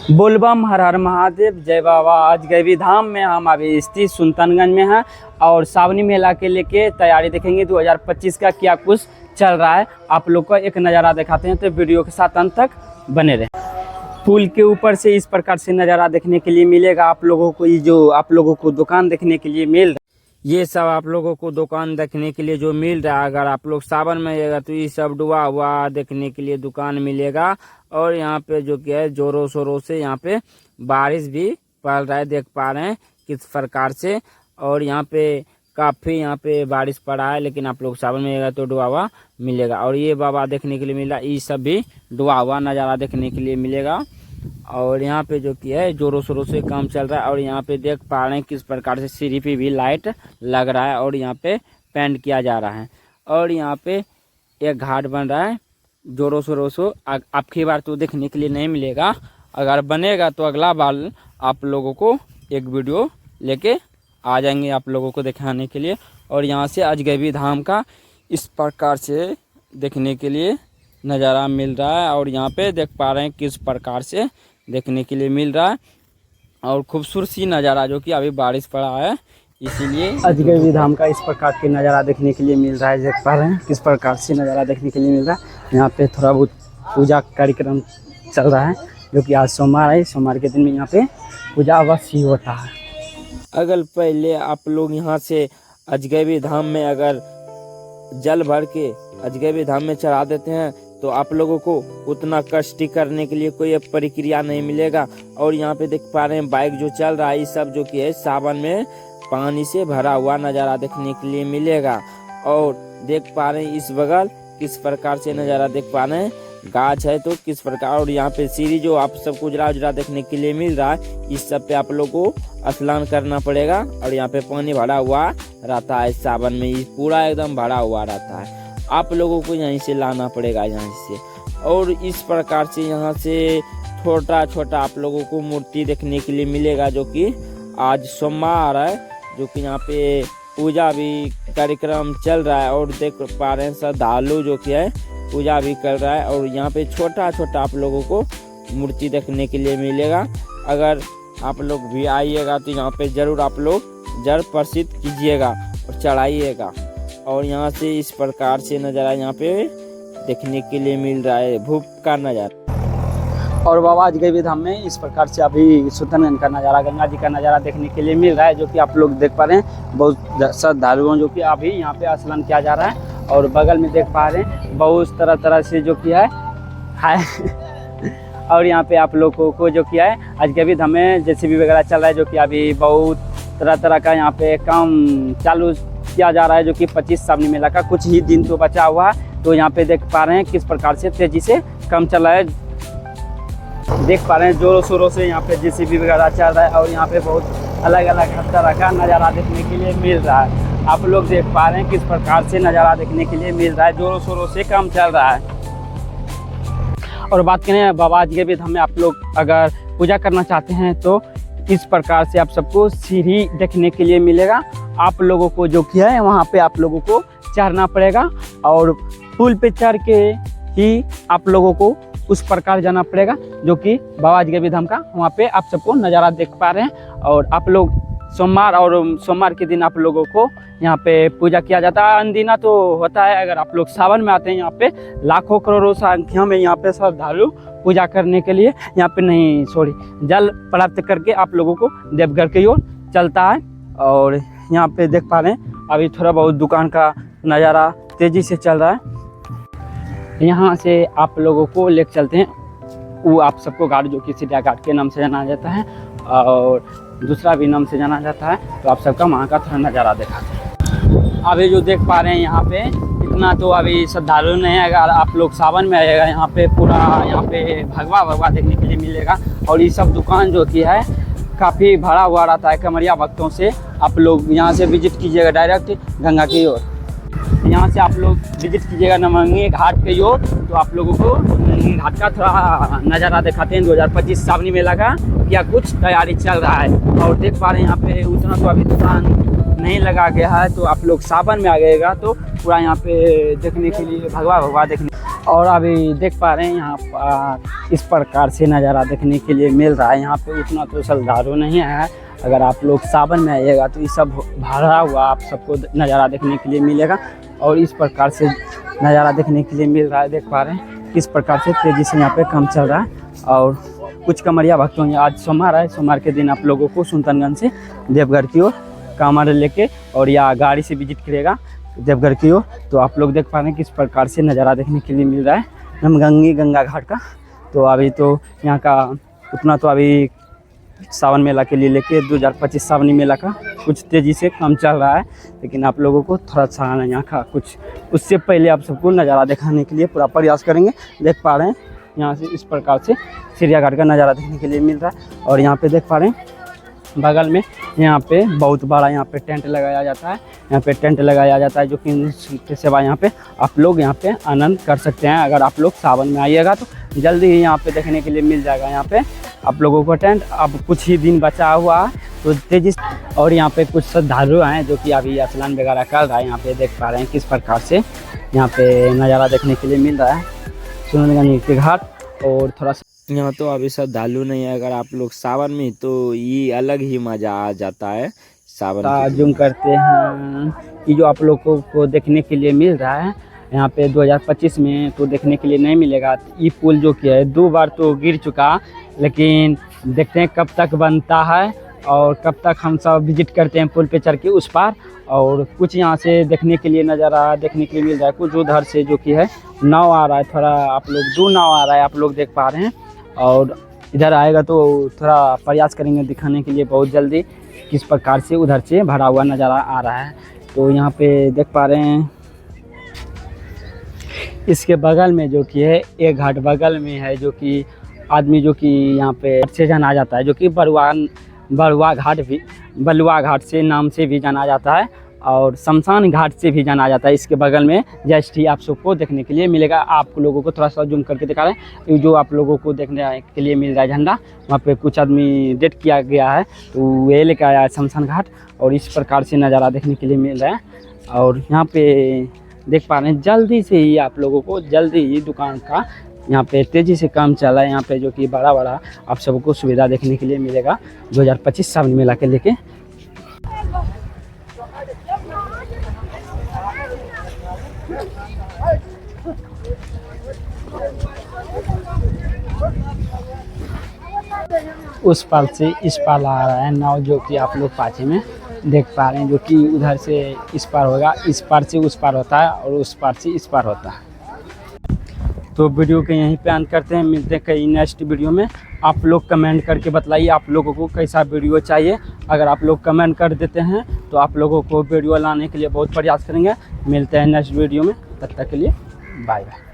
बोलबम हर हर महादेव जय बाबा। आज गैवी धाम में हम अभी स्थित सुल्तानगंज में हैं और सावनी मेला के लेके तैयारी देखेंगे 2025 का क्या कुछ चल रहा है। आप लोग को एक नज़ारा दिखाते हैं तो वीडियो के साथ अंत तक बने रहें। पुल के ऊपर से इस प्रकार से नज़ारा देखने के लिए मिलेगा आप लोगों को। ये जो आप लोगों को दुकान देखने के लिए मिल रहा है, ये सब आप लोगों को दुकान देखने के लिए जो मिल रहा है, अगर आप लोग सावन में आएगा तो ये सब डुबा हुआ देखने के लिए दुकान मिलेगा। और यहाँ पे जो कि है जोरों शोरों से यहाँ पे बारिश भी पड़ रहा है, देख पा रहे हैं किस प्रकार से। और यहाँ पे काफ़ी यहाँ पे बारिश पड़ा है, लेकिन आप लोग सावन में आएगा तो डुबा हुआ मिलेगा। और ये बाबा देखने के लिए मिला, ये सब भी डुबा हुआ नज़ारा देखने के लिए मिलेगा। और यहाँ पे जो कि है जोरों शोरों से काम चल रहा है। और यहाँ पे देख पा रहे हैं किस प्रकार से सीढ़ी पे भी लाइट लग रहा है और यहाँ पे पेंट किया जा रहा है। और यहाँ पे एक घाट बन रहा है जोरों शोरों से। आपकी बार तो देखने के लिए नहीं मिलेगा, अगर बनेगा तो अगला बार आप लोगों को एक वीडियो लेके आ जाएंगे आप लोगों को दिखाने के लिए। और यहाँ से अजगैबी धाम का इस प्रकार से देखने के लिए नज़ारा मिल रहा है। और यहाँ पे देख पा रहे हैं किस प्रकार से देखने के लिए मिल रहा है। और खूबसूरत सी नज़ारा जो कि अभी बारिश पड़ा है, इसीलिए अजगैबी धाम का इस प्रकार के नज़ारा देखने के लिए मिल रहा है। देख पा रहे हैं किस प्रकार से नज़ारा देखने के लिए मिल रहा है। यहाँ पे थोड़ा बहुत पूजा कार्यक्रम चल रहा है, जो कि आज सोमवार है। सोमवार के दिन में यहाँ पे पूजा अवश्य होता है। अगर पहले आप लोग यहाँ से अजगैबी धाम में अगर जल भर के अजगैबी धाम में चढ़ा देते हैं तो आप लोगों को उतना कष्ट करने के लिए कोई प्रक्रिया नहीं मिलेगा। और यहाँ पे देख पा रहे हैं बाइक जो चल रहा है, ये सब जो कि है सावन में पानी से भरा हुआ नज़ारा देखने के लिए मिलेगा। और देख पा रहे हैं इस बगल किस प्रकार से नज़ारा देख पा रहे हैं, गाछ है तो किस प्रकार। और यहाँ पे सीढ़ी जो आप सबको उजरा उजरा देखने के लिए मिल रहा है, इस सब पे आप लोग को स्नान करना पड़ेगा। और यहाँ पे पानी भरा हुआ रहता है सावन में, ये पूरा एकदम भरा हुआ रहता है, आप लोगों को यहीं से लाना पड़ेगा यहाँ से। और इस प्रकार से यहाँ से छोटा छोटा आप लोगों को मूर्ति देखने के लिए मिलेगा, जो कि आज सोमवार है, जो कि यहाँ पे पूजा भी कार्यक्रम चल रहा है। और देख पा रहे हैं श्रद्धालु जो कि है पूजा भी कर रहा है। और यहाँ पे छोटा छोटा आप लोगों को मूर्ति देखने के लिए मिलेगा। अगर आप लोग भी आइएगा तो यहाँ पे ज़रूर आप लोग जल प्रसिद्ध कीजिएगा और चढ़ाइएगा। और यहाँ से इस प्रकार से नज़ारा यहाँ पे देखने के लिए मिल रहा है, धूप का नज़ारा। और बाबा अजगैबी धाम में इस प्रकार से अभी सुल्तानगंज का नज़ारा, गंगा जी का नज़ारा देखने के लिए मिल रहा है, जो कि आप लोग देख पा रहे हैं। बहुत श्रद्धालुओं जो कि अभी यहाँ पे स्नान किया जा रहा है। और बगल में देख पा रहे हैं बहुत तरह तरह से जो कि है और यहाँ पे आप लोगों को जो कि है अजगैबी धाम में JCB वगैरह चल रहा है, जो कि अभी बहुत तरह तरह का यहाँ पे काम चालू किया जा रहा है, जो कि 25 सावनी मेला का कुछ ही दिन तो बचा हुआ है। तो यहाँ पे देख पा रहे हैं किस प्रकार से तेजी से काम चल रहा है। देख पा रहे हैं जोरों शोरों से यहाँ पे JCB वगैरह चल रहा है। और यहाँ पे बहुत अलग अलग हर तरह का नज़ारा देखने के लिए मिल रहा है। आप लोग देख पा रहे हैं किस प्रकार से नज़ारा देखने के लिए मिल रहा है, जोरों शोरों से काम चल रहा है। और बात करें बाबा अजगैबी धाम में आप लोग अगर पूजा करना चाहते हैं तो इस प्रकार से आप सबको सीढ़ी देखने के लिए मिलेगा। आप लोगों को जो कि है वहाँ पे आप लोगों को चढ़ना पड़ेगा। और पुल पे चढ़ के ही आप लोगों को उस प्रकार जाना पड़ेगा, जो कि बाबा अजगैबी धाम का वहाँ पे आप सबको नज़ारा देख पा रहे हैं। और आप लोग सोमवार के दिन आप लोगों को यहाँ पे पूजा किया जाता है। अनदिना तो होता है। अगर आप लोग सावन में आते हैं यहाँ पे लाखों करोड़ों संख्या में यहाँ पे श्रद्धालु पूजा करने के लिए यहाँ पे जल प्राप्त करके आप लोगों को देवघर की ओर चलता है। और यहाँ पे देख पा रहे हैं अभी थोड़ा बहुत दुकान का नज़ारा तेज़ी से चल रहा है। यहाँ से आप लोगों को लेकर चलते हैं, वो आप सबको घाट जो कि सिटिया घाट के नाम से जाना जाता है और दूसरा भी नाम से जाना जाता है। तो आप सबका वहाँ का थोड़ा नज़ारा दिखाते हैं। अभी जो देख पा रहे हैं यहाँ पे इतना तो अभी श्रद्धालु नहीं है। अगर आप लोग सावन में आएगा यहाँ पे पूरा यहाँ पे भगवा देखने के लिए मिलेगा। और ये सब दुकान जो कि है काफ़ी भरा हुआ रहता है कमरिया भक्तों से। आप लोग यहाँ से विजिट कीजिएगा डायरेक्ट गंगा की ओर। यहाँ से आप लोग विजिट कीजिएगा नवगंगे घाट पे जो, तो आप लोगों को नवगंगे घाट का थोड़ा नज़ारा दिखाते हैं 2025 सावनी मेला का क्या कुछ तैयारी चल रहा है। और देख पा रहे हैं यहाँ पे उतना तो अभी दुकान नहीं लगा गया है, तो आप लोग सावन में आ गएगा तो पूरा यहाँ पे देखने के लिए भगवा देखने। और अभी देख पा रहे हैं यहाँ इस प्रकार से नज़ारा देखने के लिए मिल रहा है। यहाँ पे उतना तो श्रद्धालु नहीं है, अगर आप लोग सावन में आइएगा तो ये सब भरा हुआ आप सबको नज़ारा देखने के लिए मिलेगा। और इस प्रकार से नज़ारा देखने के लिए मिल रहा है। देख पा रहे हैं किस प्रकार से तेज़ी से यहाँ पे काम चल रहा है। और कुछ कमरिया भक्तों ने आज सोमवार है, सोमवार के दिन आप लोगों को सुल्तानगंज से देवघर की ओर कांवड़ लेके और या गाड़ी से विजिट करेगा देवघर की ओर, तो आप लोग देख पा रहे हैं किस प्रकार से नज़ारा देखने के लिए मिल रहा है नवगंगे गंगा घाट का। तो अभी तो यहाँ का उतना तो अभी सावन मेला के लिए लेके 2025 सावनी मेला का कुछ तेज़ी से काम चल रहा है, लेकिन आप लोगों को थोड़ा सा यहाँ का कुछ उससे पहले आप सबको नज़ारा दिखाने के लिए पूरा प्रयास करेंगे। देख पा रहे हैं यहाँ से इस प्रकार से चिड़ियाघाट का नज़ारा देखने के लिए मिल रहा है। और यहाँ पे देख पा रहे हैं बगल में यहाँ पे बहुत बड़ा यहाँ पे टेंट लगाया जाता है, यहाँ पे टेंट लगाया जाता है जो कि सेवा यहाँ पे आप लोग यहाँ पे आनंद कर सकते हैं। अगर आप लोग सावन में आइएगा तो जल्दी ही यहाँ पे देखने के लिए मिल जाएगा यहाँ पे आप लोगों को टेंट। अब कुछ ही दिन बचा हुआ है तो तेजी। और यहाँ पे कुछ श्रद्धालु हैं जो कि अभी स्नान वगैरह कर रहा है। यहाँ पे देख पा रहे हैं किस प्रकार से यहाँ पे नज़ारा देखने के लिए मिल रहा है सुल्तानगंज के घाट। और थोड़ा सा यहाँ तो अभी श्रद्धालु नहीं है, अगर आप लोग सावन में तो ये अलग ही मज़ा आ जाता है सावन जूम करते हैं। ये जो आप लोगों को देखने के लिए मिल रहा है यहाँ पे 2025 में तो देखने के लिए नहीं मिलेगा। ये पुल जो कि है 2 बार तो गिर चुका, लेकिन देखते हैं कब तक बनता है और कब तक हम सब विजिट करते हैं पुल पे चढ़ के उस पार। और कुछ यहाँ से देखने के लिए नज़ारा देखने के लिए मिल रहा है। कुछ उधर से जो कि है नाव आ रहा है, थोड़ा आप लोग 2 नाव आ रहा है आप लोग देख पा रहे हैं। और इधर आएगा तो थोड़ा प्रयास करेंगे दिखाने के लिए बहुत जल्दी किस प्रकार से उधर से भरा हुआ नज़ारा आ रहा है। तो यहाँ पे देख पा रहे हैं इसके बगल में जो कि है एक घाट बगल में है जो कि आदमी जो कि यहाँ पे से जाना जाता है जो कि बरुआ घाट भी बलुआ घाट से नाम से भी जाना जाता है और शमशान घाट से भी जाना जाता है। इसके बगल में जस्ट ही आप सबको देखने के लिए मिलेगा। आप लोगों को थोड़ा सा जूम करके दिखा रहे हैं जो आप लोगों को देखने के लिए मिल रहा है झंडा, वहाँ पे कुछ आदमी डेट किया गया है तो ये लेकर आया है शमशान घाट। और इस प्रकार से नज़ारा देखने के लिए मिल रहा है। और यहाँ पे देख पा रहे हैं जल्दी से ही आप लोगों को जल्दी ही दुकान का यहाँ पे तेज़ी से काम चला है। यहाँ पे जो कि बड़ा आप सबको सुविधा देखने के लिए मिलेगा 2025 सावन मेला के लेके। उस पार से इस पार आ रहा है नाव जो कि आप लोग पाछे में देख पा रहे हैं जो कि उधर से इस पार होगा, इस पार से उस पार होता है और उस पार से इस पार होता है। तो वीडियो के यहीं पे अंत करते हैं, मिलते हैं कई नेक्स्ट वीडियो में। आप लोग कमेंट करके बताइए आप लोगों को कैसा वीडियो चाहिए। अगर आप लोग कमेंट कर देते हैं तो आप लोगों को वीडियो लाने के लिए बहुत प्रयास करेंगे। मिलते हैं नेक्स्ट वीडियो में, तब तक के लिए बाय बाय।